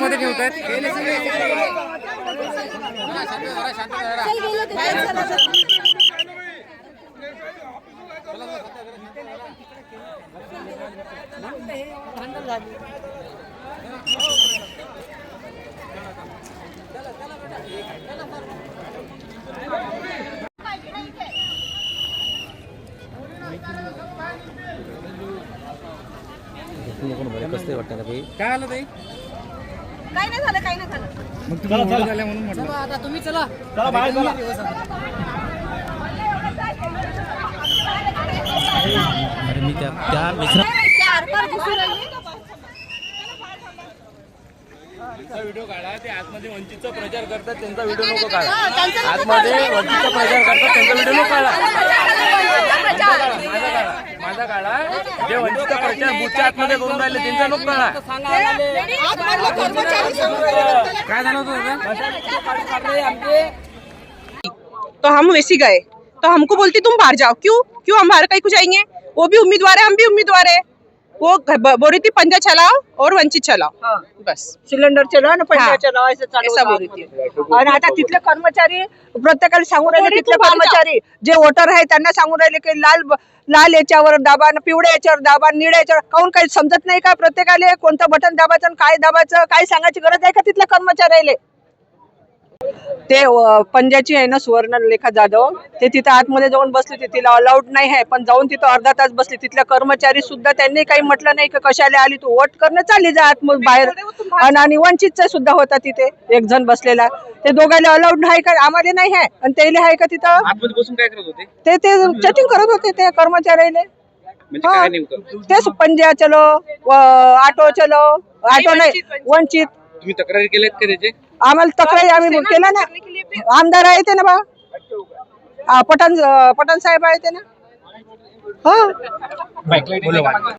आतमध्ये ठेवतायत. कसं वाटतं ना भाई? काय आलं ताई? काही नाही झालं, काही नाही झालं. मग तुम्ही ओळख झाल्या म्हणून म्हटलं. आता तुम्ही चला. अरे मी त्या मिश्रा व्हिडिओ काढा. ते आतमध्ये वंचितचा प्रचार करतात त्यांचा व्हिडिओ नको काढा. आतमध्ये वंचितचा प्रचार करतात त्यांचा व्हिडिओ नको काढा. माझा काढा. जे वंचितचा प्रचार बुथच्या आतमध्ये करून राहिले त्यांचा नको काढा. काय झालं होतं दादा? तो हम वैसी गए तो हमको बोलती तुम बाहर जाओ. क्यों हम बाहर कहीं को जाएंगे? वो भी उम्मीदवार है, हम भी उम्मीदवार है. वो बोल रही थी पंजा चलाओ और वंचित चलाओ. बस सिलेंडर चलाव ना पंजा चलाव असं ऐसा बोल चालू रही थी. आणि आता तिथले कर्मचारी प्रत्येकाला सांगून राहिले, तिथले कर्मचारी जे वोटर आहे त्यांना सांगून राहिले की लाल याच्यावर दाबा, पिवळ्या याच्यावर दाबा, निळ्या याच्यावर. काहून काही समजत नाही का प्रत्येकाला कोणतं बटन दाबायचं आणि काय दाबायचं काय सांगायची गरज आहे का तिथल्या कर्मचाऱ्याला? ते पंजाची आहे ना सुवर्णलेखा जाधव, ते तिथे आतमध्ये जाऊन बसले. ते तिला अलाउड नाही आहे, पण जाऊन तिथं अर्धा तास बसले. तिथल्या कर्मचारी सुद्धा त्यांनी काही म्हटलं नाही की कशाला आली तू, वोट करणं चालली जा आतमध्ये बाहेर. आणि वंचितचा सुद्धा होता तिथे एक जण बसलेला. ते दोघांना अलाउड नाही का? आम्हाला नाही आहे आणि त्याला आहे का तिथं? आतमध्ये बसून काय करत होते? ते चॅटिंग करत होते ते कर्मचाऱ्याला. म्हणजे काय नेमकं? तेच पंजा चलो, ऑटो चलो, ऑटो नाही वंचित. तुम्ही तक्रारी केल्यात का त्याचे? आम्हाला तक्रारी आम्ही केला ना. आमदार आहे ते ना बा, पठाण साहेब आहे ते ना. हा.